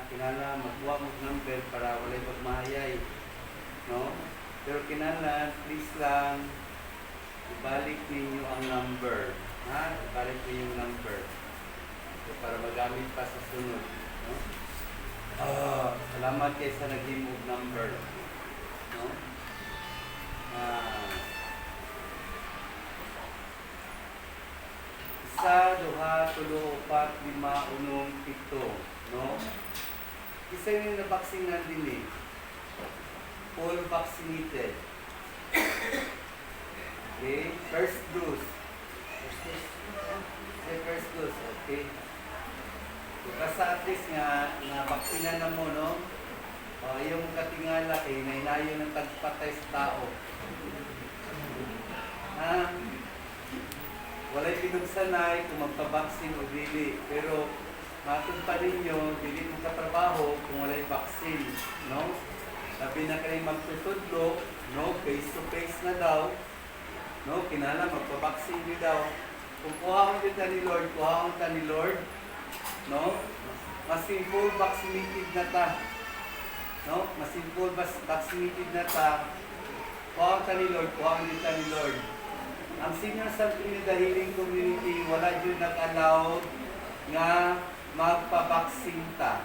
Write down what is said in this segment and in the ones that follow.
kinala magbuwa mo number para walay pagmahayay, no? Pero kinala, please lang ibalik ninyo ang number, ha? Ibalik ninyo yung number. So, para magamit pa sa sunod, no? Salamat kayo sa nag-remove number, no? Isa, duha, tulo, upat, lima, unong, pito, no? Isa yung nabaksinan din eh. All vaccinated. Okay, first dose. First dose, okay. Kasi at least nga, nabaksinan na mo, no? Yung katingala kay nainayo ng tagpatay sa tao. Walay pinagsanay kung magpabaksin o dili. Pero matod pa ninyo, dili mong katrabaho kung walay baksin, no? Sabi na kayo magtutudlo, no? Face to face na daw, no? Kinala magpabaksin din daw. Kung kuhaon din ka ni Lord, kuhaon ka ni Lord, no? Masin full vaccinated na ta, no? Masin full vaccinated na ta, kuhaon ka ni Lord, kuhaon din ka ni Lord. Ang Senior San Trinidad Healing Community, wala dyan nag-allow nga magpabaksin ta.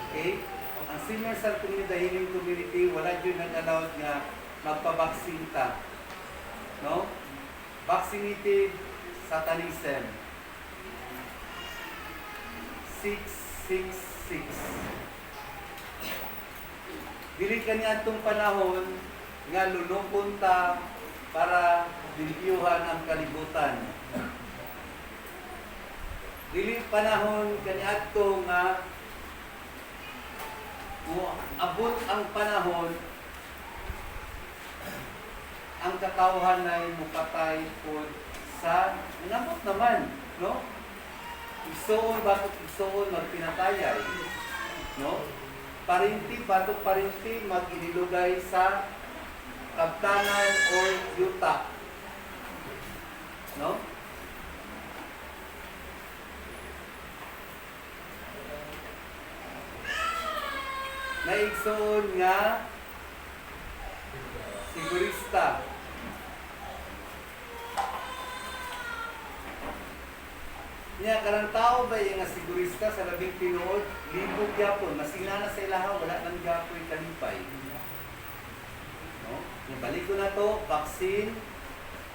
Okay? Ang Senior San Trinidad Healing Community, wala dyan nag-allow nga magpabaksin ta. No? Vaccinated Satanism. 666. Dili kanya itong panahon nga lulupon ta para dilipyuhan ang kalibutan. Dili panahon kaniadto nga abot ang panahon ang katawhan ay mupatay po sa nabot naman, no? Igsoon batok igsoon magpinatayay, no? Parinti batok parinti mag-inilugay sa kabtanan or yuta. No? Naigsoon nga sigurista. Niya kanang tao ba yung nga sigurista sa labing tinuod, libog gyapon, masina na sa ilaha, wala nang gyapoy kalipay. No? Balik ko na to, vaccine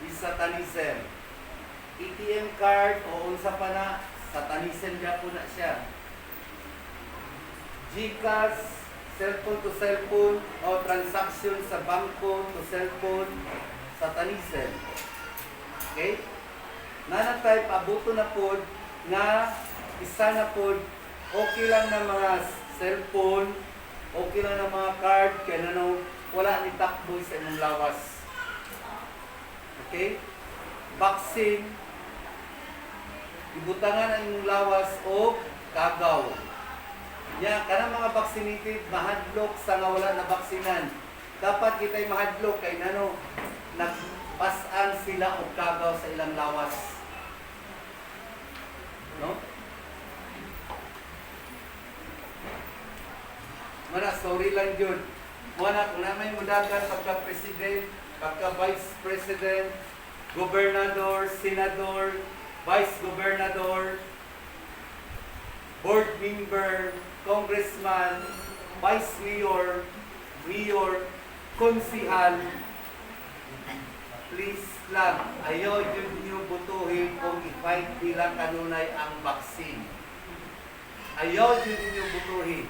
is Satanism. ATM card o unsa pa na, Satanism dyan po na siya. GCash, cellphone to cellphone, o transaction sa bangko to cellphone, Satanism. Okay? Nanatay, pabuto na po nga isa na po, okay lang na mga cellphone, okay lang na mga card, kaya na wala ni takboy sa inyong lawas. Okay? Vaccine, ibutangan ang inyong lawas o kagaw. Yan, kanang mga vaccinated, mahadlok sa nga wala na vaksinan. Dapat kita'y mahadlok kay nano, nagpasan sila o kagaw sa ilang lawas. No? Mana, sorry lang yun. Muna, kung naman yung mudagan pagka-president, pagka-vice president, gobernador, senador, vice gobernador, board member, congressman, vice mayor, mayor, konsihal, please lang, ayaw yun nyo butuhin kung i-fight nila kanunay ang vaccine. Ayaw yun nyo butuhin.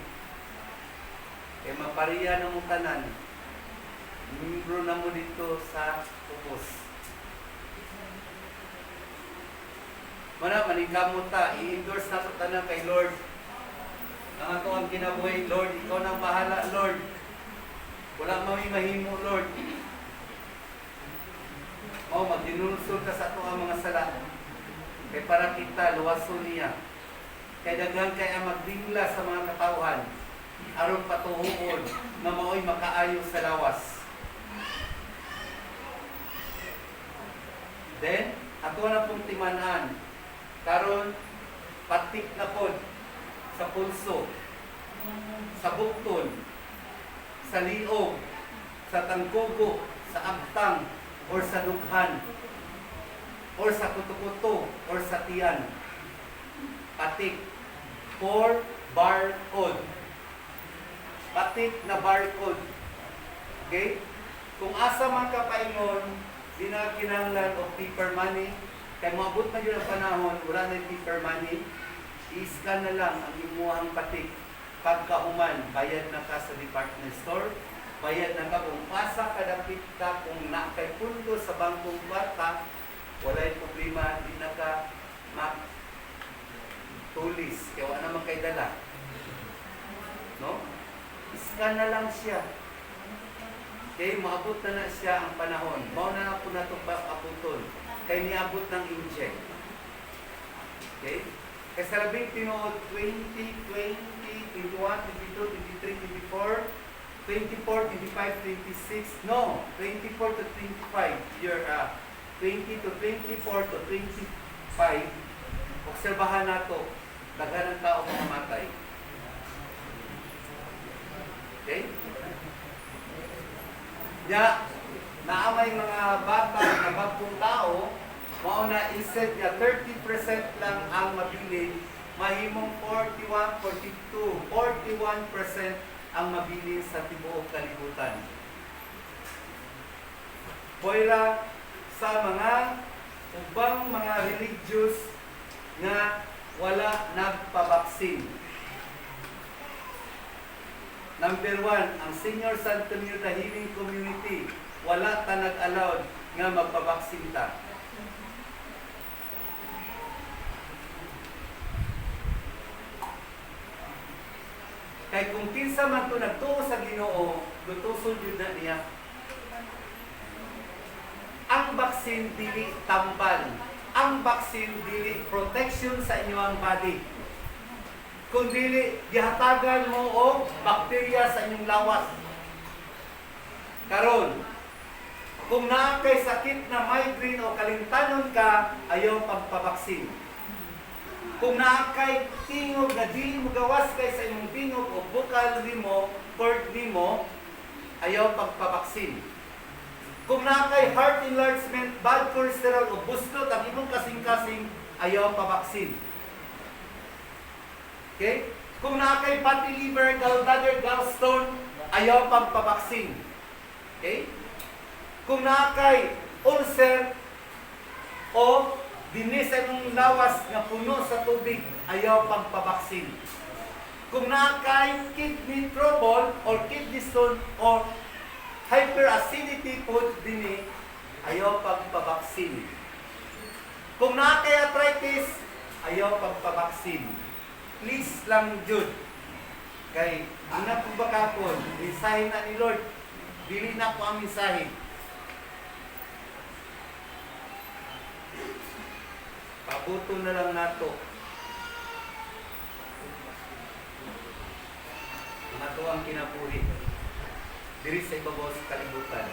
Kaya mapariya na mo tanan. Membro na mo dito sa upos. Mana, maningkamot ta, i-endorse na ito tanan kay Lord. Ang ato ang kinabuhay, Lord, ikaw nang bahala, Lord. Wala mahimo, Lord. O, magdinulsol ka sa ito ang mga sala. Kaya para kita, luwason niya. Kaya daghan kaya magdingla sa mga katauhan. Aron patuhuon na mao'y makaayo sa lawas. Then, ato na pong timanan. Karon patik na pod sa pulso, sa bukton, sa liog, sa tangkugo, sa abtang, or sa dughan, or sa kuto-kuto, or sa tiyan. Patik. 4 barcode. Patik na barcode. Okay? Kung asa man ka paingon, di na kinahanglan og paper money. Kaya maabot na yun ang panahon, wala na yung paper money. I-scan na lang ang imuhang patik. Pagkahuman, bayad na ka sa department store, bayad na ka kung pasa kadapit ka, kung nakay punto sa bangkong kwarta, walay problema, di na ka tulis, kaya wala naman kay dala. No? Iskan na lang siya. Okay, maabot na siya ang panahon. Mao na po na itong abuton. Kaya niabot ng inject. Okay? Kaya sa labing tinuod, 20, 21, 22, 23, 24, 24, 25, 26, no, 24 to 25, year, 20 to 24 to 25, obserbahan nato, daghan ng tao mamatay. Okay? Ya, naamay mga bata na bagong tao, mauna instead niya 30% lang ang mabilin, mahimong 41, 42, 41% ang mabilin sa tibuok kalibutan. Poila sa mga ubang mga religious na wala nagpabaksin. Number 1, ang Senior Santo Niño Healing Community, wala ta nag-allowed nga magpabaksin ta. Kay kung kinsa man to nagtuo sa Ginoo, lutuson yun na niya. Ang baksin dili tambal. Ang baksin dili protection sa inyong body. Kung dili gihatagan mo og bakterya sa inyong lawas. Karon, kung naa kay sakit na migraine o kalimtanon ka, ayaw pagpabaksin. Kung naa kay tingog na dili mo gawas kay sa imong tingog o bukal nimo, cord nimo, ayaw pagpabaksin. Kung naa kay heart enlargement, bad cholesterol o bustot ang imong kasing-kasing, ayaw pabaksin. Okay? Kung naa kay fatty liver, gallbladder, gallstone, ayaw pagpabaksin. Okay? Kung naa kay ulcer o dinis sa imong lawas nga puno sa tubig, ayaw pagpabaksin. Kung naa kay kidney trouble or kidney stone or hyperacidity food dini, ayaw pagpabaksin. Kung naa kay arthritis, ayaw pagpabaksin. Please lang jud. Kay ana po bakapon, mensahe na ni Lord. Dili na po ang mensahe. Pabuto na lang nato. Nato ang kinabuhi diri sa ibabaw sa kalibutan.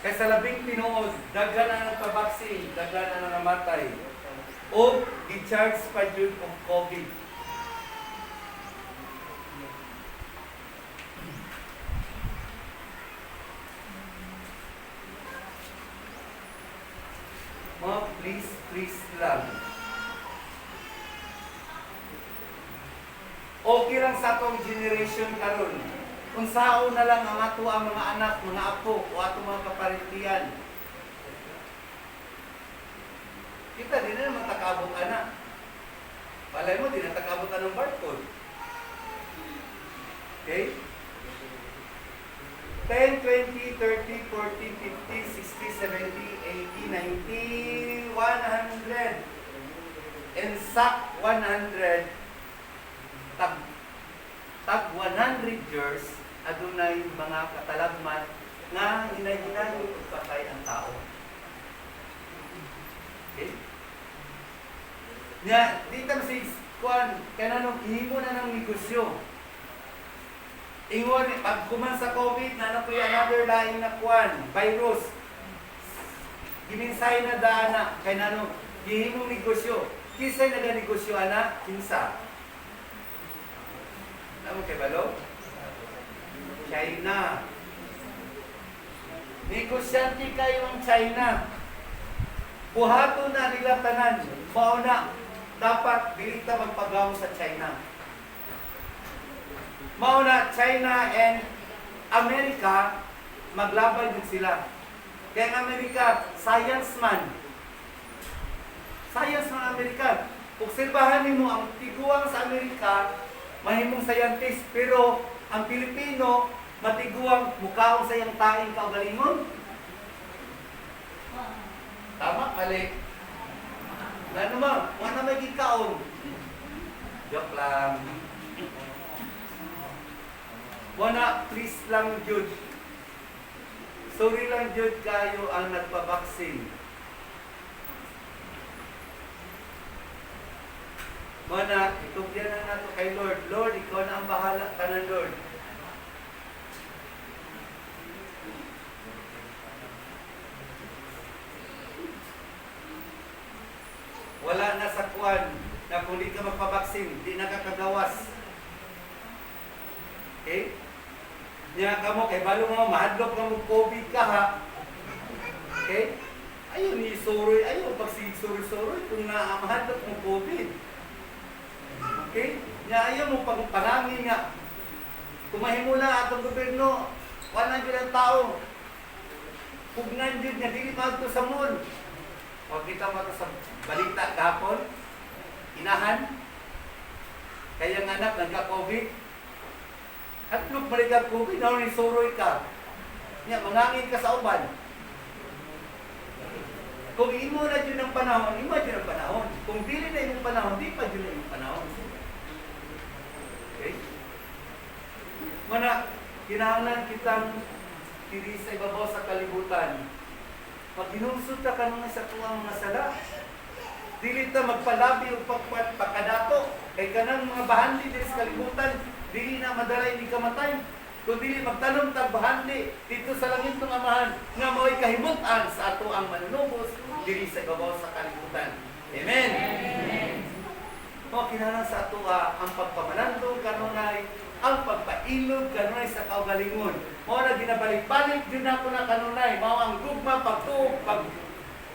Kaya sa labing tinuod, daghan na nagpabaksin, daghan na namatay, o i-charge pa dyan ng COVID. Mga please lang. Okay lang sa atong generation karon. Kung sao na lang ang ato ang mga anak, mga apo, o ato mga kaparintiyan. Kita, di na naman takabot anak. Palay mo, di na takabot anong barcode. Okay? 10, 20, 30, 40, 50, 60, 70, 80, 90, 100. And SAC 100, tag 100 years, adunay mga katalagman nga hinay-hinay patay ang tao. Okay? Nya, di ta si kuan kanang ihimo na ng negosyo. Ingon pag kuman sa COVID na po another lain na kuan, virus. Giminsay na dana kay nanong ihimong negosyo. Kisay naganegosyo ana, kinsa. Ano kay balo? China. Negosyante kayo ang China. Buhato na nila tanan. Mauna, dapat bilita magpagaw sa China. Mauna, China and America, maglaban din sila. Kaya ang Amerika, science man. Science ng Amerika. Obserbahan mo ang tiguang sa Amerika, mahimong scientist, pero ang Pilipino, matiguang mukhaong sa iyang taing kaugalingon. Tama, mali. Ano mo? Wala may gikaon. Joke lang. Wala, please lang, Jude. Sorry lang, Jude, kayo ang nagpabaksin. Wala, itugyan na nato kay Lord. Lord, ikaw na ang bahala ka na, Lord. Wala na sa kuwan na kung di ka magpabaksin, di nakakagawas. Okay? Niya ka mo, kay balo mo, mahadlok na mo COVID ka ha. Okay? Ayaw ni soroy, ayaw pagsig-soroy-soroy kung mahadlok mo COVID. Okay? Niya ayaw mo pangangin nga. Kumahimula atong gobyerno, wala nang ang tao. Pugnan yun nga, dili magto sa mall. Huwag kita mo sa balita kahapon, inahan, kaya nga anak, nagka-COVID. At nung marigat-COVID, na rin suroy ka. Nga, mangangin ka sa uban. Kung imo na dyan ang panahon, imo dyan ang panahon. Kung dili na yung panahon, di pa dyan yung panahon. Okay? Mana, kinahanglan kitang tiri sa ibabaw sa kalibutan. Pag ginungsod ka kanong sa tuwang mga sala, dili ta magpalabi o pagkadato. Kay kanang mga bahandi dili sa kalibutan, dili na madalay ni kamatay. Kung dili magtanong tag bahandi dito sa langit ng Amahan nga mao'y kahimutan sa ato ang manunubos dili sa ibabaw sa kalibutan. Amen. Amen. O kinahanglan sa ato ang pagpamalandong kanunay, ang pagpailog kanunay sa kaugalingon. Mao na ginabalik-balik din ako na kanunay, mao ang gugma pagtuog,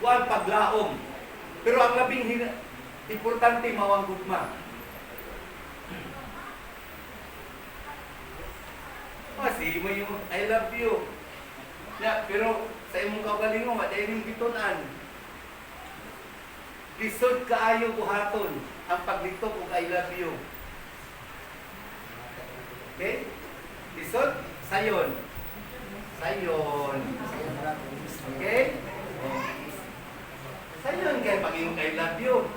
paglaom. Pero ang labing importante mao ang gugma. Kasi mo yung I love you. Ya, pero sa imong kaugalingon, wala yung bitunan. Lisod kaayo buhaton ang paglitok og I love you. Okay? Lisod, sayon. Sayon. Okay? Sayon kay pag-iyong I love you.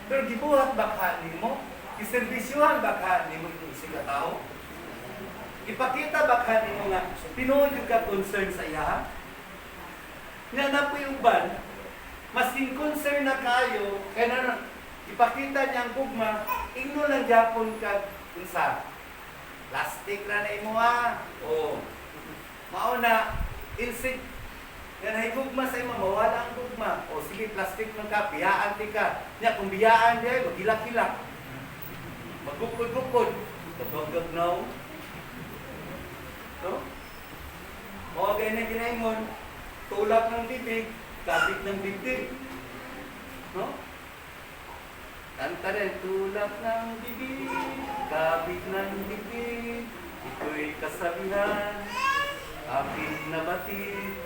Pero gibuhat baka nimo, iserbisyuhan baka nimo yung isang tao. Ipakita baka nimo nga pinuod ka concern sa iya. Nga na po yung ban, mas concern na kayo, kaya na ipakita niya ang gugma, ingno lang Japon ka unsa. Plastic na na imo ha. O, mauna, insid, yan ay gugma sa imo, mawala ang gugma. O sige, plastic ng ka, biyaan di ka. Nya, kung biyaan di ay, magilak-hilak. Magbukod-bukod. Tabagag now. No? O, kaya na ginaingon, tulak ng bibig, kabit ng bibig. No? Kanta rin, tulak ng bibig, kabit ng bibig, ito'y kasabihan, aking nabatid,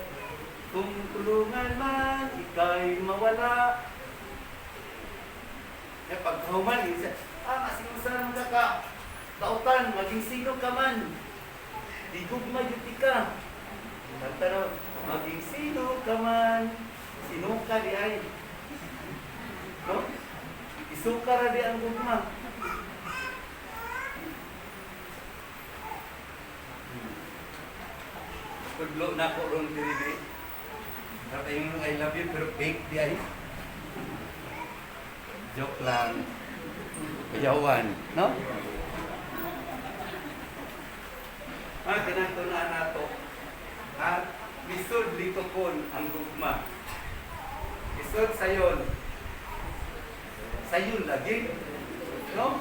kung tulungan man, ika'y mawala. Eh, pagkahuman, masinusan ka, tautan, maging sino ka man, di gugma yuti ka. Kanta rin, maging sino ka man, sino ka di ay. No? Isuka ra di ang gugma. Tudlo na ko ron diri. Kata yung I love you pero fake di ay. Joke lang. Kayawan, no? Kinahanglan nato. Lisod litokon ang gugma. Lisod sayon. Sayon lagi. No?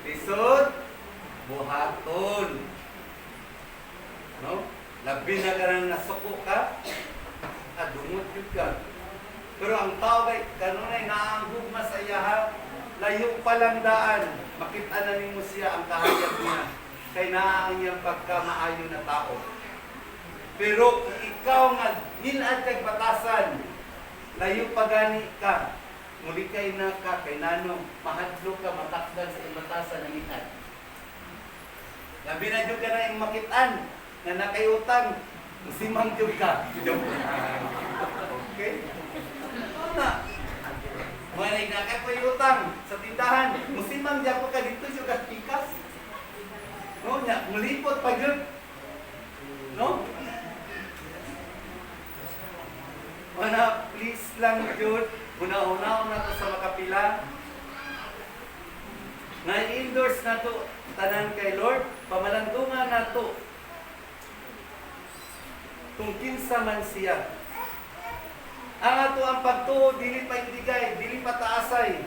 Lisod, buhaton. No? Labi na ka nang nasuko ka, dumot yun ka. Pero ang tao kay kanunay naanggog masayaha, layo pa lang daan, makita na nimo siya ang kahayag niya. Kay naa ang iyang pagkamaayo na tao. Pero kung ikaw nga hinad kag batasan, layo pa gani ka, muli kay na ka, kay nanong mahadlo ka, matakdan sa iyong batasan ng hinad. Labi na dyan ka na yung makitaan, na nakayutang, musimang dyan ka. Okay? Ano na? Manay na ka utang sa tindahan, musimang dyan ka dito dyan ka pikas. No, nya mulipot pa gyud. No? Mana please lang gyud, una-una na to sa makapila. Nga endorse na to tanan kay Lord, pamalandungan na to. Kung kinsa man siya. Ang ato ang pagtuo dili pa indigay, dili pa taasay.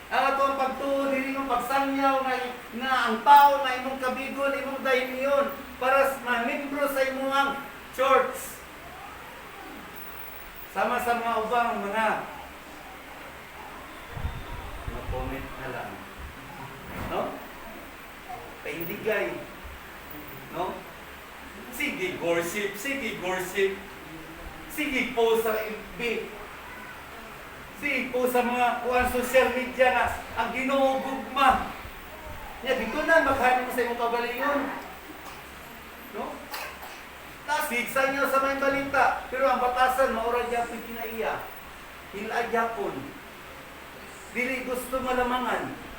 Ang ato ang pagtuo, dili mong pagsangyaw na ang tao na imong kabigon, imong dahiyon para ma-membro sa imong church. Sama sa mga ubang mga comment na lang. No? Paindigay. No? Sige worship, sige worship. Sige po sa FB. Sige po sa mga kuwan social media nga ang Ginoo gugma. Nya dito na makhanin mo sa imong kabalingon. No? Tasigsa niyo sa may balita, pero ang batasan maura gyapon kinaiya. Hila gyapon. Dili gusto malamangan.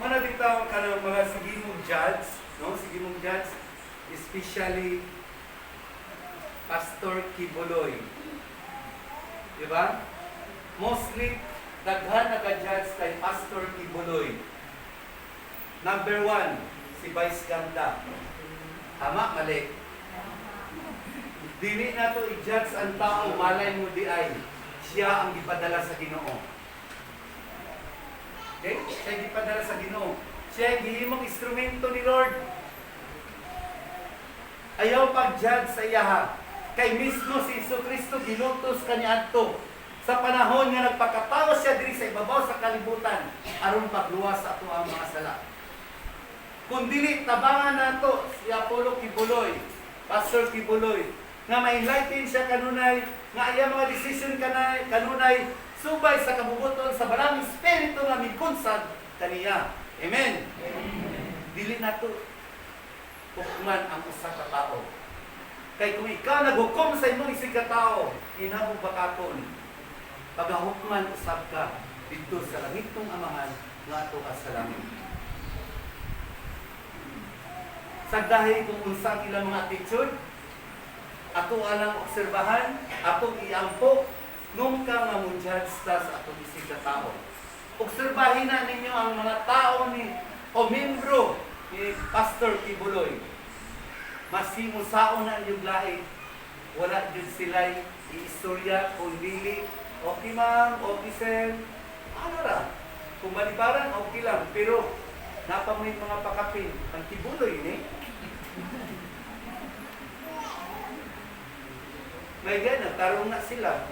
Manabitaw ka ng mga sigimong judge, no? Sigimong judge, especially Pastor Kibuloy. Diba? Mostly, daghan naka-judge kay Pastor Kibuloy. Number 1, si Vice Ganda. Tama, mali. Dili na to i-judge ang tao, malay mo di ay siya ang gipadala sa Ginoo. Okay? Siya ang gipadala sa Ginoo. Siya ang gihimong instrumento ni Lord. Ayaw pag-judge sa iyaha. Kay mismo si Jesucristo ginutos kaniadto sa panahon nga nagpakatawo siya diri sa ibabaw sa kalibutan aron pagluwas sa ato ang mga sala. Kung dili tabangan nato si Apollo Kibuloy, Pastor Kibuloy, nga ma-enlighten siya kanunay, nga iya mga decision kanunay subay sa kabubuton sa balang espiritu nga mikunsad kaniya. Amen. Dili nato hukman ang usa ka tawo. Kay kung ikaw naghukom sa imong isig ka tao, hinabog bakaton. Pagahukman usab ka dito sa langitong amahan nga ato ka sa langit. Sagdahi kung unsa ilang mga attitude, ato alang obserbahan, ato iampo nung ka nga mo-judge ta sa ato isig ka tao. Obserbahin na ninyo ang mga tao ni o membro ni Pastor Kibuloy. Masimusaon na yung lahi. Wala dyan sila'y i-istorya kung dili. Okay ma'am, okay sir. Ano ra? Kung balibaran, okay lang. Pero, napamoy mga pakapin. Ang Kibuloy ni. May gana, tarong na sila.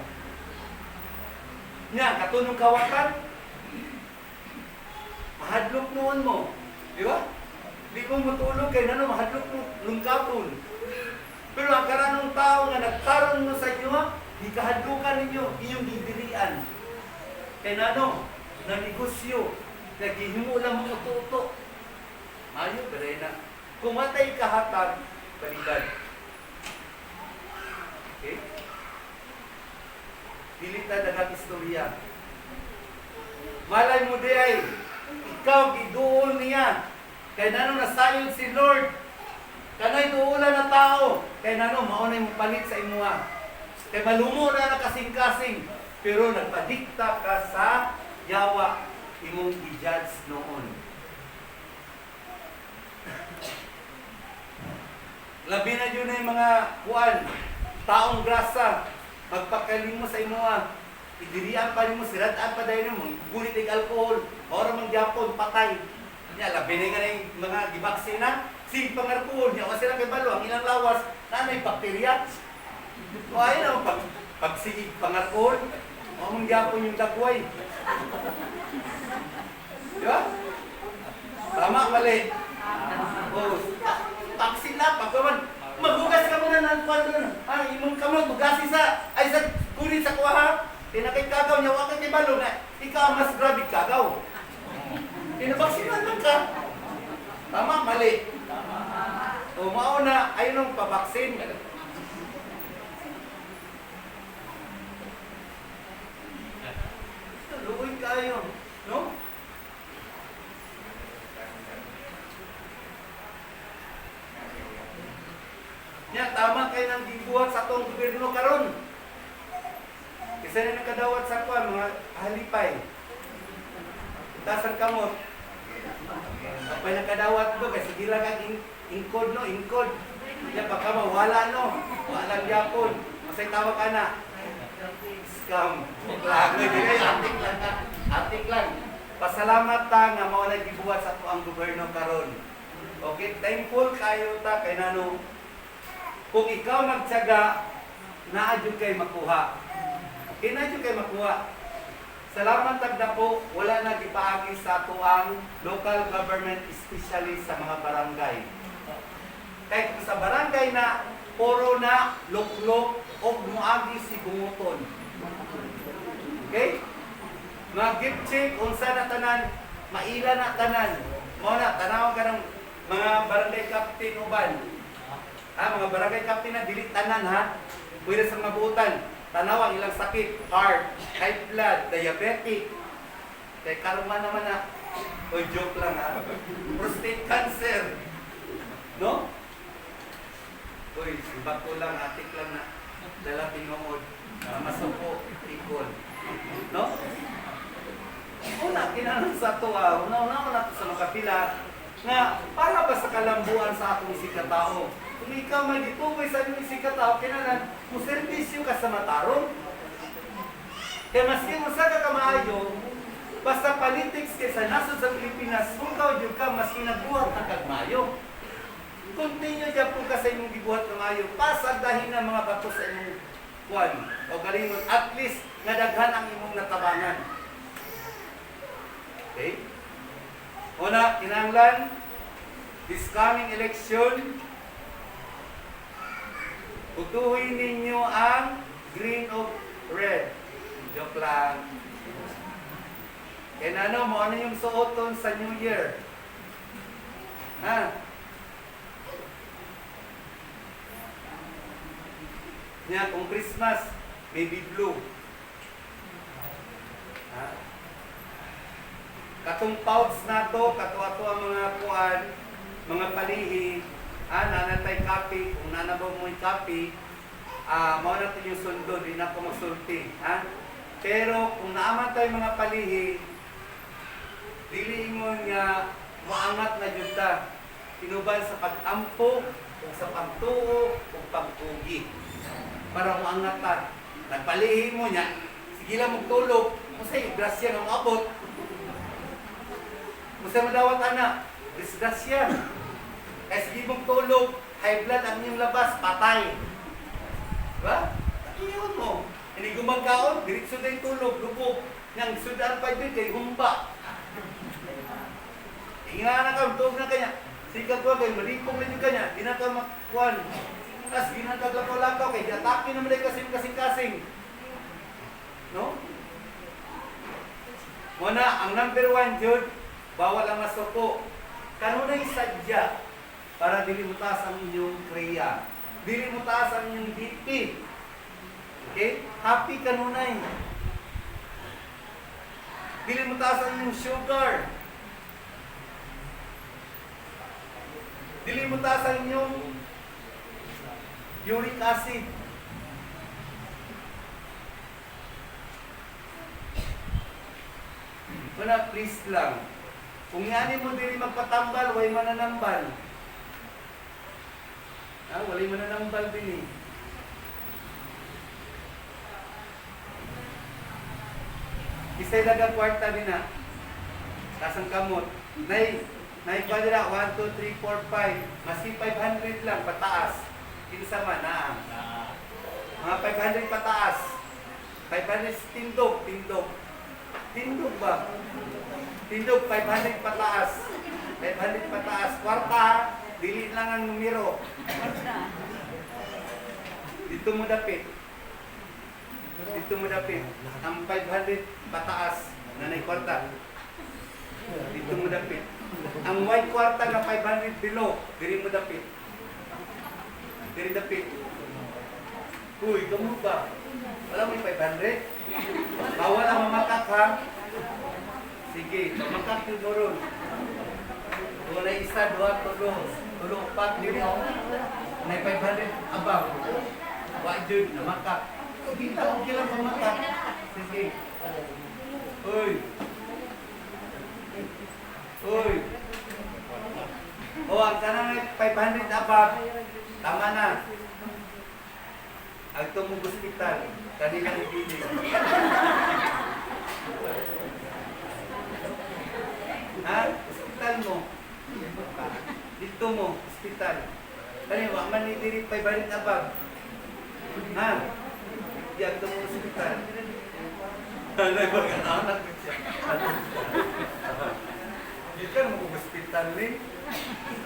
Nya, katunong kawakan. Mahadlok noon mo. Di ba? Di ko matulog kay nano mahadlok mo lungkapon. Pero ang karanong tao nga nagtarong mo sa inyo, di kahadlukan ninyo inyong didirian. Kay nano, nanegosyo, naghihimu lang mo uto-uto. Mayo, pero na. Kung matay kahatag, balibad. Okay? Dilita dagang istorya. Malay mo di ay, ikaw giduol niya. Kaya nano nasayod si Lord. Kanay tuulan na tao. Kaya nano maunay mo palit sa imuha. Kaya malumo na nakasing-kasing. Pero nagpadikta ka sa yawa imong i-judge noon. Labi na yun na yung mga kuwan. taong grasa, magpakalim mo sa imuha. Idirian pa mo, siratan pa dahil mo, gulit ng alcohol, ora mang Japon, patay. Nya, labi na nga na yung mga gibaksina, sige pangarpool, niya, kasi lang kay balo, ang ilang lawas, na may bakterya. O ayun na, pagsigig pangarpool, o mang Japon yung dagway. Di ba? Tama, mali. O, vaksin na, pagkaman, magbugas ka muna ng kwan doon. Imong ka mo, magbugas ay sa kulit sa kuha. Tinakay kagaw niya, wakang kibalo na, ikaw ang mas grabe kagaw. Pinabaksinan lang ka. Tama, mali. O, mauna, ayun ang pabaksin. Luoy kayo, no? Nya, tama kayo ng gibuhat sa itong gobyerno karon. Isa na nakadawat sa kwan, mga halipay. Tasan kamot. Kapag nakadawat mo, kasi gila kang ingkod, no? Ingkod. Nya, baka mawala, no? Walang yapon. Masay tawa ka na. Scam. Atik lang. Pasalamat ta nga mao na gibuhat sa tuang gobyerno karon. Okay, thankful kayo ta kay nano. Kung ikaw nagtiyaga, naadyo kay makuha. Okay, naadyo kay makuha. Salamat tagda po, wala na gipaagi sa tuang local government, especially sa mga barangay. Kaya kung sa barangay na puro na luklok o muagi si bunguton. Okay? Mga gift check, unsa na tanan, maila na tanan. Mao na, tanaw ka ng mga barangay captain uban. Mga barangay captain na dili tanan ha. Pwede sa mabuutan. Tanaw ang ilang sakit, heart, high blood, diabetic. Kay karma naman na, o joke lang ha. Prostate cancer. No? Uy, simbak ko lang, atik lang na. Dala pinungod. Masuko, ikon. No? Una, kinanong sa to una ko sa makapila nga para ba sa kalambuan sa atong isikatao. Kung ikaw may gitukoy sa atong isikatao, kinanan, muservisyo ka sa matarong. Kaya maski mo sa kakamaayo, basta politics kay sa nasod sa Pilipinas, sukaw yung ka, maski nagbuhat ng kagmayo. Continue dyan po ka sa inyong gibuhat ng mayo, pasagdahin ng mga bato sa inyong kwan. O galingon, at least, nadaghan ang imong natabangan. Okay? Una, kinahanglan, this coming election, butuhin ninyo ang green o red. Joke lang. Kaya ano mo, ano yung suoton sa New Year? Nya, kung Christmas, baby blue. Katong pouch na to, kato-ato ang mga kuan, mga palihi, nanatay copy, kung nanabaw mo yung copy, mao natin yung sundo, di na ako magsulti. Pero kung naaman tayo mga palihi, dili mo nga maangat na jud ta. Inuban sa pag-ampo, o sa pagtuo, o pagpugi. Para maangat ta. Nagpalihi mo niya, sige lang magtulog, musay, grasya ng abot. Musay madawat anak, disgrasya. Kaya sige mong tulog, high blood ang inyong labas, patay. Diba? Iyon mo. Hindi gumagkaon, diritso na yung tulog, lubog. Nang sudan pa yun, kay humba. Inga na ka, tulog na kanya. Sikag ko kayo, malipong na yung kanya, di na ka makuhan. Tapos ginaglaglakaw-lakaw, kay atake naman ay kasing-kasing. No? Muna, ang number 1 Jude, bawal ang masuko. Kanunay sadya para dili mo taas ang inyong kriya. Dili mo taas ang inyong BP. Okay? Happy kanunay. Dili mo taas ang inyong sugar. Dili mo taas ang inyong uric acid. Muna, please lang. Kung yani mo dili magpatambal, way mananambal. Walay mananambal din eh. Isay dagang kwarta din na. Kasang kamot. Nay kwadra, 1, 2, 3, 4, 5. Masi 500 lang, pataas. Kinsa man na. Mga 500 pataas. 500 tindog. Tindog ba? Tindog, 500 pataas. 500 pataas. Kwarta, dili lang ang numero. Dito mo dapit. Ang 500 pataas na nay kwarta. Dito mo dapit. Ang white kwarta na 500 below, diri mo dapit. Diri dapit. Uy, gamot ba? Wala mo yung 500? Bawal ang mamakak ha? Sige, mamakak yung doron. Kung na isa, dua, tulo, upat, diri ako. May 500 abang. Wajud, namakak. Kita, okay lang mamakak. Sige. Uy. Ang kanang 500 abang. Tama na. Agto mong hospital, kanina ibili. Ha? Hospital mo. Dito mo, hospital. Kanina, wak man nitiri 500 abang. Ha? Di agto mong hospital. Ano ba ka anak ko siya? Di ka mo hospital ni.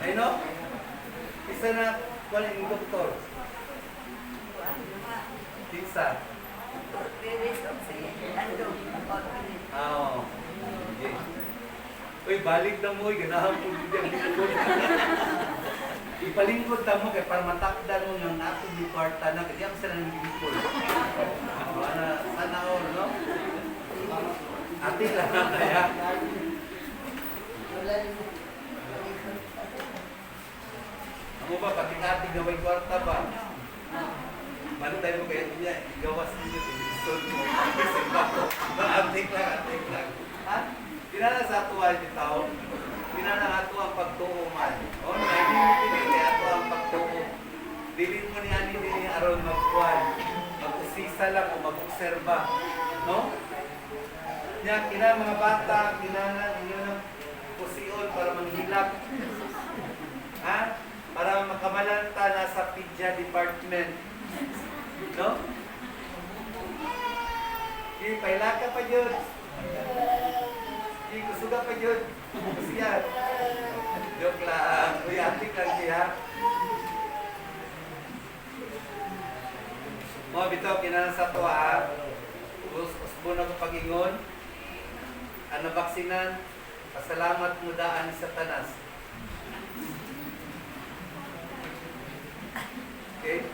Ay no? Isa na, wala yung doktor. Tinsa. Oo. Okay. Uy, balik na mo. Ganahan po dito ang lingkod. Ipalingkod na mo kaya para matakdan mo ng atong di kwarta na. Kaya sila ng lingkod. Sana all, no? Ati lang na kaya. Ano ba, pati-ati gaway kwarta ba? Bantay mo kaya niya, igawas niyo, inisod mo. Kasi bako, antik lang. Ha? Kinala sa ato ay bitaw. Kinala ato ang pagtuo man. O, hindi mo pinili ato ang pagtuo. Dilin mo ni ani ni aron magkuhan. Mag-usisa lang o mag-obserba. No? Yan, kinala mga bata, kinala inyo ng pusion para manghilap. Ha? Para makamalanta na sa PIDYA department. No? Di, paila ka pa yun. Di, kusuga pa yun. Kusiyan. Joke lang. Uy, antik lang siya. Mga bitaw, kinala sa tuwa. Usbo na ko pag-ingon. Ano baksinan? Pasalamat mo daan ni Satanas. Okay?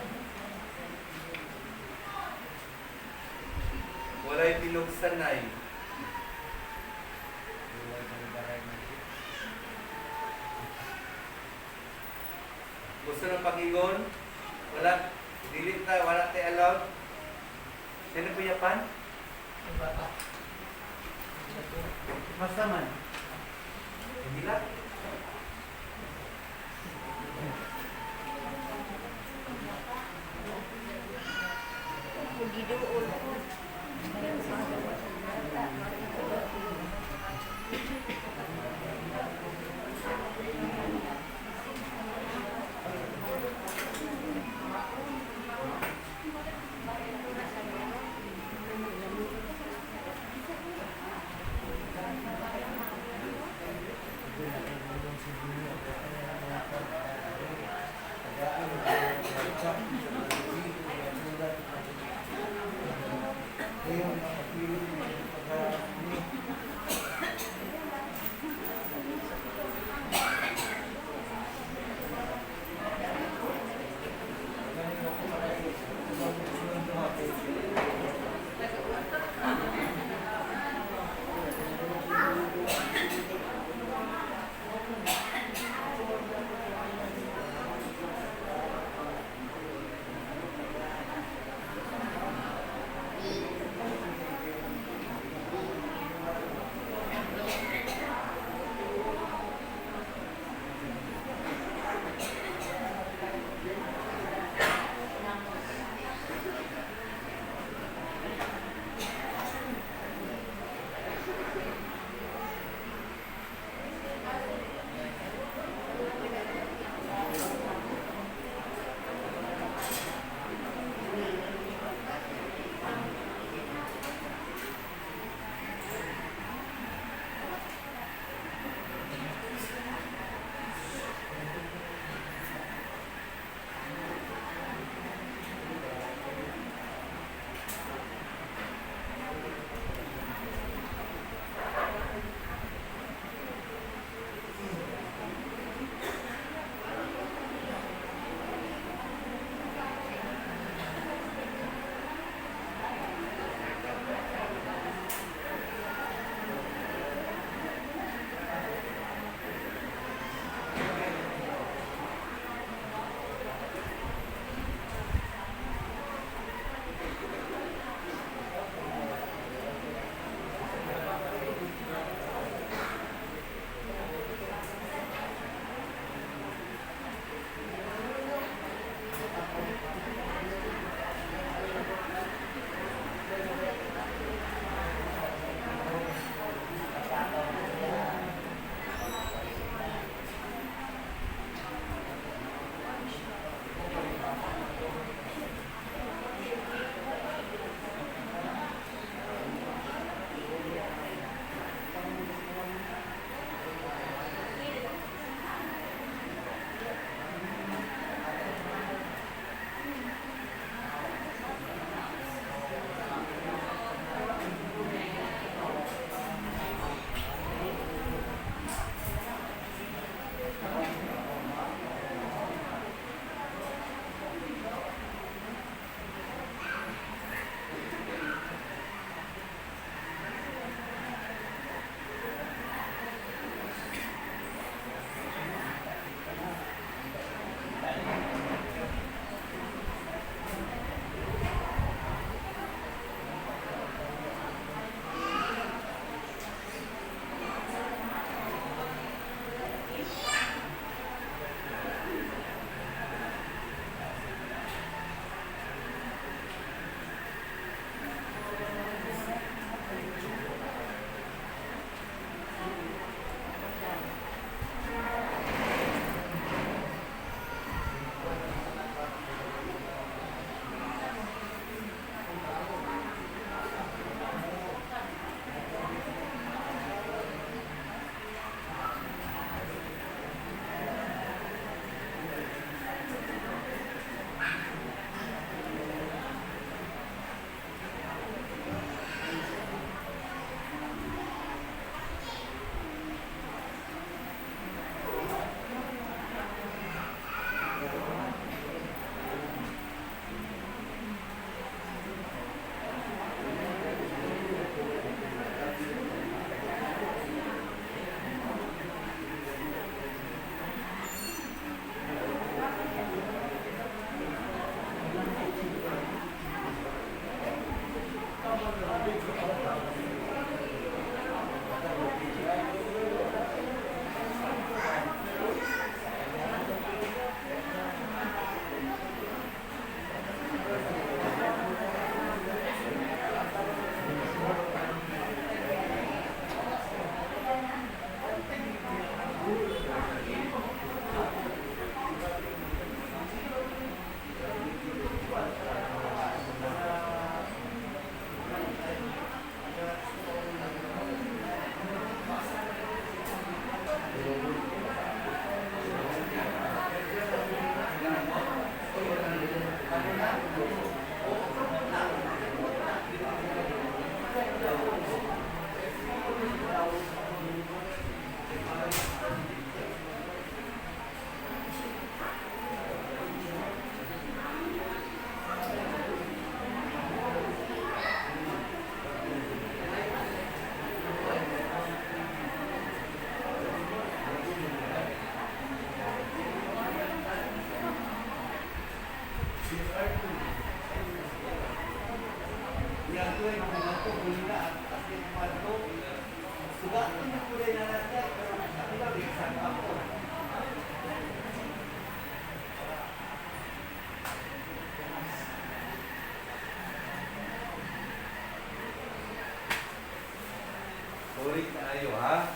Walay pinugsanay. Gusto ng pag-ingon? Wala. Dilit na, wala tayo allowed. Sino po yapan? Masaman. Hindi lang. Sorry kaayo ha.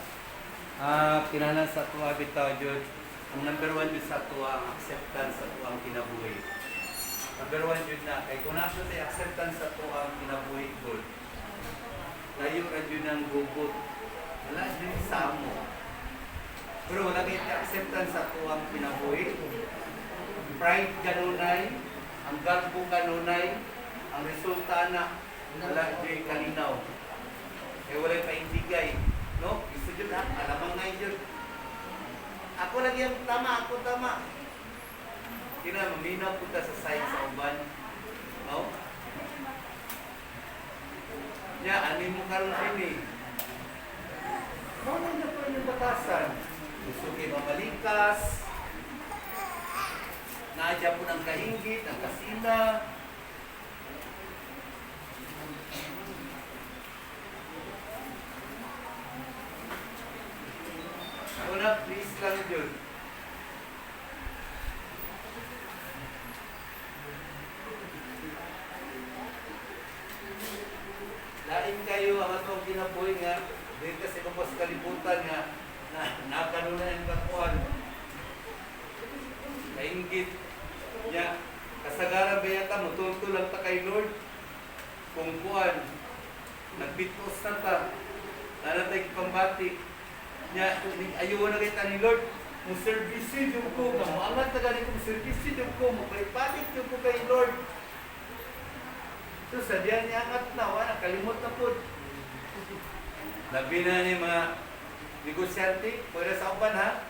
Kinahanglan sa tuwa bitaw jud. Ang number one jud sa tuwa ang acceptance sa tuwa ang kinabuhi. Number one jud na kay kung naso sa acceptance sa tuwa ang kinabuhi good. Layo ra jud ng gugot. Wala jud samo. Pero wala kay acceptance sa tuwa ang kinabuhi. Pride kanunay, ang garbo kanunay, ang resulta na wala jud kalinaw. Eh wala pa ibigay, no? Gusto jud ha, alamang ngay jud. Ako lagi ang tama, ako tama. Kina maminaw po ta sa side sa uban, no? Nya ani mo karon ini. Ano na po yung batasan? Gusto kayo mamalikas. Naadya po ng kainggit, ang kasina. Una, please lang yun. Lain kayo ang atong kinabuhi nga, dito kasi kung sa kalibutan nga, na nakanunan ang kakuan. Kainggit niya, kasagaran ba yata, mutulto lang ta kay Lord. Kung kuan, nagbitos na ta, nanatay pambati. Nya ayaw na kita ni Lord mo service yung ko mo angat na gani ko service yung ko mo palit yung ko kay Lord so sa diyan niya angat na wala kalimot na po labi na ni mga negosyante pwede sa uban ha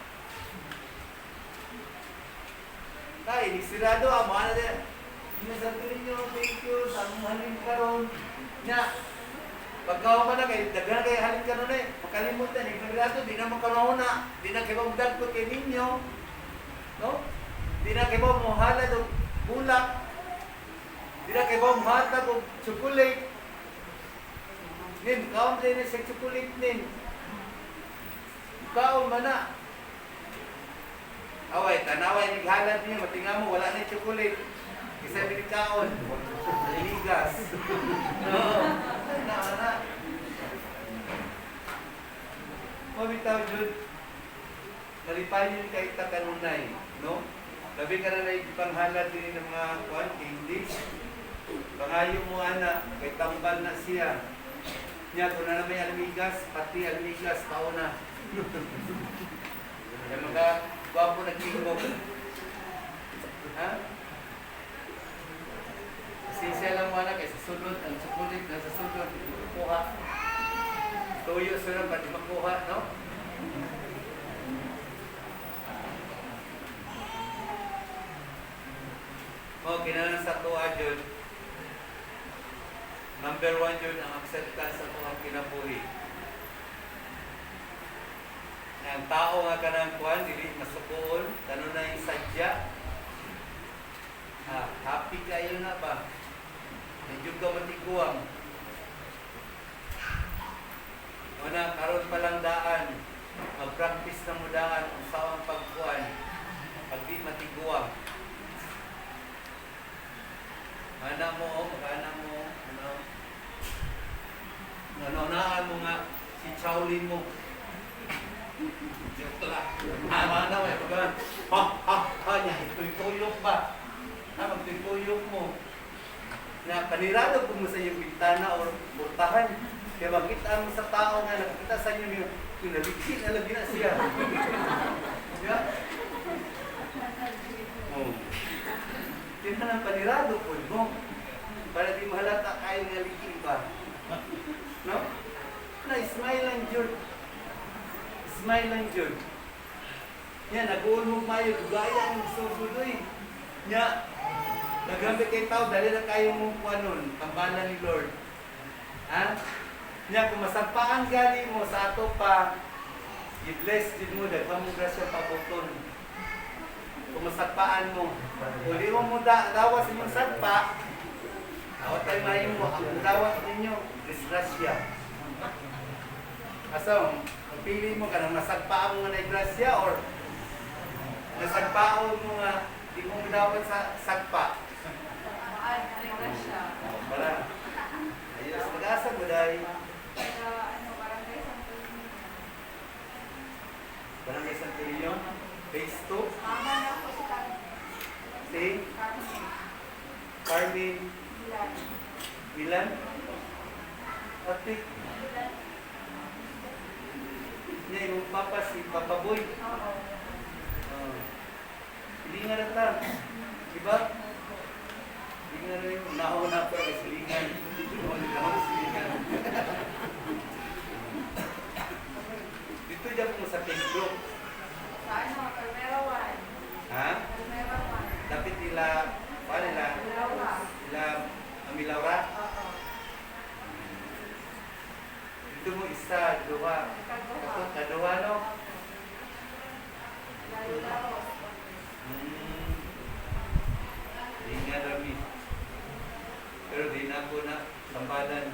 kaya inisirado mo ano din inasabi ninyo thank you sa halin karon nya pagkawa pa na kayo, daghan kayo halin ka nun makalimutan, paglato, di na makarona, di na kayo magdag ko kay ninyo, no? Di na kayo muhala do bulak, di na kayo muhala do chocolate, nin, kaon din na sa chocolate nin, kaon man na, away, tanaway, naghalad niyo, matinga mo, wala na chocolate, isa din kaon, ligas, no? Na. Mabitaw jud. Nalipay yun kay takanunay, no? Labi ka na naipanghalad din ng mga kuan, candies. Pangayo mo ana, kay tambal na siya. Niya, kung na may almigas, pati almigas, pauna. Yung mga gwapo nagtingog. Ha? Siya lang wala kay sa sunod, ang sukulit na sa sunod, kuha. Tuyo sunod, pati makuha, no? O, kinalang sa tuwa dyan. Number one dyan, ang acceptance sa tuwang kinabuhi. Ang tao nga ka ng kuhan, dili masukuon, tanong na yung sadya. Happy kayo na ba? Medyo ka matiguang. Nanonaan mo nga si Shaolin mo. Joke lang. Mana may pagkakan. Ha, niya, ito'y-tuyok ba? Magtuyok mo. Na panirado po mo sa iyong bintana o burtahan. Kaya makita mo sa tao nga, nakakita sa inyo yung nabiksin na lagi na siya. Diba? Oh. Yun na lang panirado po mo. Para di mahalata kayo nga likin pa. No? Na, smile lang yun. Smile lang yun. Yan, nag-uulmog mayo, gaya ng susuloy. Nya, nagrambi kay tao, dali na kayo mong kuanon, tambalan ni Lord. Ha? Nya, kung masagpaan gali mo sa ato pa, i-bless din mo, dagwa mong grasya pabuton. Kung masagpaan mo, kung di mo dawa sa inyong sagpa, awat tayo mayo mo, ang dawa ninyo, disgrasya. Asa, pili mo ka ng masagpaan mo nga na grasya or nasagpaon mo nga di mo dapat sa sagpa. Wala. Ayos, nag-asa mo dahil. Barangay Santorillo, phase 2. Si Carmen Milan. Atik. Niya yung papa si Papa Boy. Hindi nga nata. Diba? Hindi nga rin yung nauna pa ay silingan. Nauna silingan. Dito dyan mo sa Facebook. Saan mo? Kalmerawan. Ha? Kalmerawan. Dapat nila, paano nila? Nila Amilaura? Oo. Dito mo isa, dua. Kadua, no? Lalo-lalo. Di nga rami. Pero di na ako na sambalan.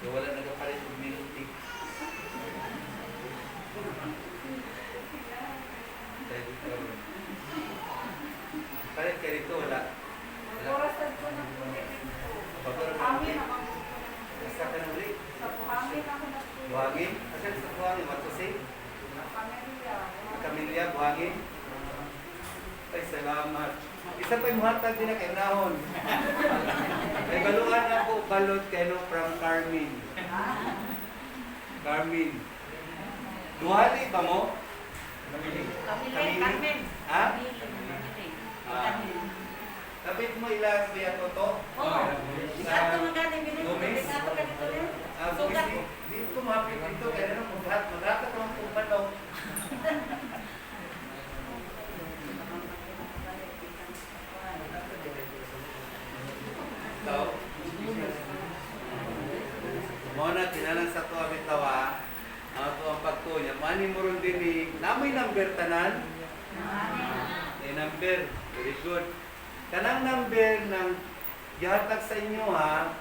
Wala nagkapalit ng minuti. Palit ka rito, wala. Oras ko ng pulit dito. Buhangin ako. Basta ka na ulit. Sa buhangin ako nagpulit. Buhangin? Asan sa buhangin? Matusig? Pamilya. Kamilya, buhangin? Ay, salamat. Isa pa yung hatag din na kay Nahon. May baluan ako, balot kayo from Carmen. Carmen. Duhali ba mo? Carmen. Ha? Carmen. Kapit mo ilang biya ko to? Oo. Ikaw magaling ganito. Lumis? Ikaw ganito rin. Sugat. Dito ko mapit dito, kaya nung maghakat ko ang pumalaw. So, muna, tinalang sa to abitawa, ang to ang pagtunya. Mani mo rin din ni, namoy number tanan? Number, very good. Kanang number ng gihatag sa inyo ha,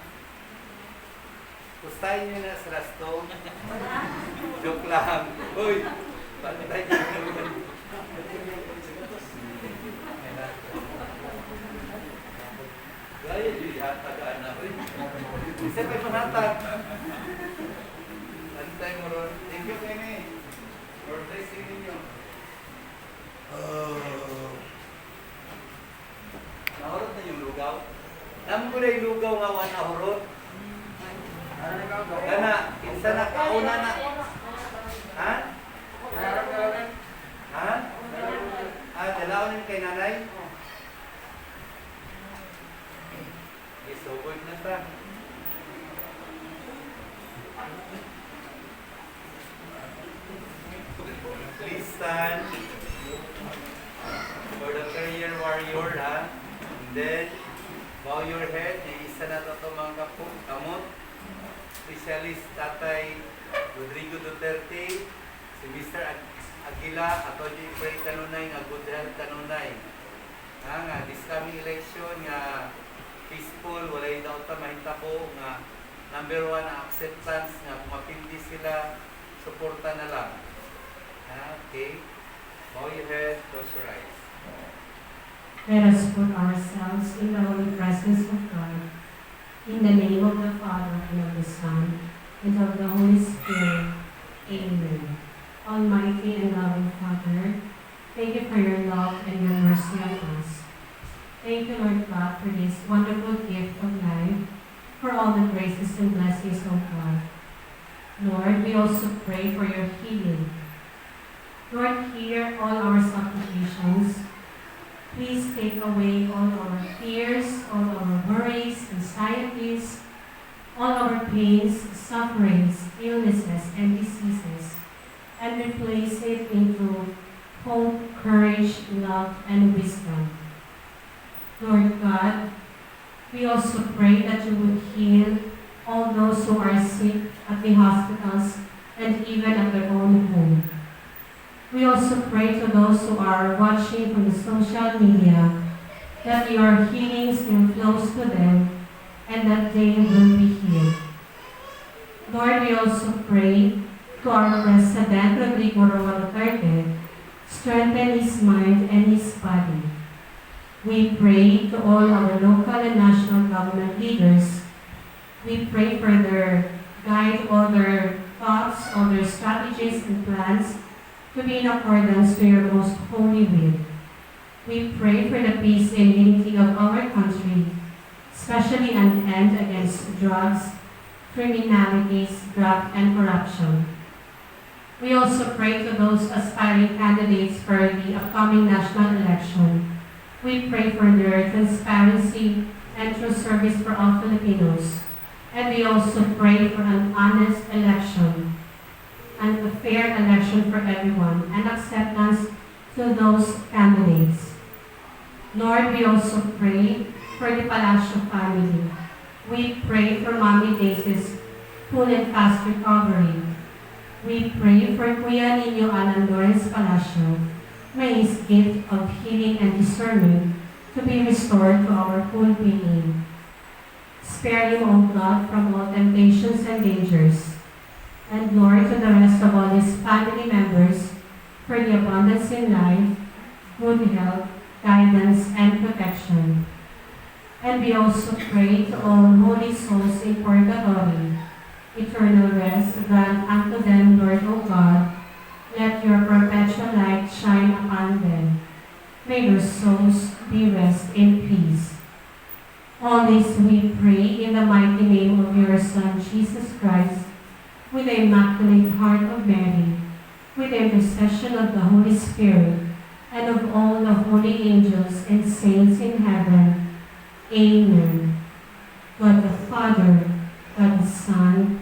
pustahin nyo na sa rasto. Joke lang. Uy, bantay nyo. Gaya, di hatagaan na. Uy, isa pa yung hatag. Bantay mo ron. Thank you, Kenny. For blessing ninyo. Nahurot na yung lugaw. Naman ko na yung lugaw nga wala nahurot. Kana, kinsa na, kauna na. Ha? Ha? Dalawan yung kay nanay? Isugod na ta. Please stand for the prayer warrior, ha? And then, bow your head. Isa na ito mga kamot. Specialist Tatay Rodrigo Duterte, si Mr. Aguila, ato di pray kanunay nga good health kanunay. Nga this coming election nga peaceful, walay daw ta mahita po nga number 1 ang acceptance nga kung mapindi sila, suporta na lang. Okay. Bow your head, close your eyes. Let us put ourselves in the holy presence of God. In the name of the Father, and of the Son, and of the Holy Spirit. Amen. Almighty and loving Father, thank you for your love and your mercy on us. Thank you, Lord God, for this wonderful gift of life, for all the graces and blessings of God. Lord, we also pray for your healing. Lord, hear all our supplications. Please take away all our fears, all our worries, anxieties, all our pains, sufferings, illnesses, and diseases, and replace it into hope, courage, love, and wisdom. Lord God, we also pray that you would heal all those who are sick at the hospitals and even at their own home. We also pray to those who are watching from the social media that your healing still flows to them and that they will be healed. Lord, we also pray to our President, Rodrigo Roa Duterte, strengthen his mind and his body. We pray to all our local and national government leaders. We pray for their guide, all their thoughts, all their strategies and plans to be in accordance to your most holy will. We pray for the peace and unity of our country, especially an end against drugs, criminalities, graft, and corruption. We also pray to those aspiring candidates for the upcoming national election. We pray for their transparency and true service for all Filipinos. And we also pray for an honest election and a fair election for everyone and acceptance to those candidates. Lord, we also pray for the Palacio family. We pray for Mommy Daisy's full and fast recovery. We pray for Kuya Nino Alan Lawrence Palacio. May his gift of healing and discernment to be restored to our full being. Spare him, O God, from all temptations and dangers. And Lord, to the rest of all his family members, for the abundance in life, good health, guidance, and protection. And we also pray to all holy souls in purgatory, eternal rest grant unto them, Lord, O God. Let your perpetual light shine upon them. May their souls be rest in peace. All this we pray in the mighty name of your Son, Jesus Christ, with the Immaculate Heart of Mary, with the intercession of the Holy Spirit, and of all the holy angels and saints in heaven. Amen. God the Father, God the Son,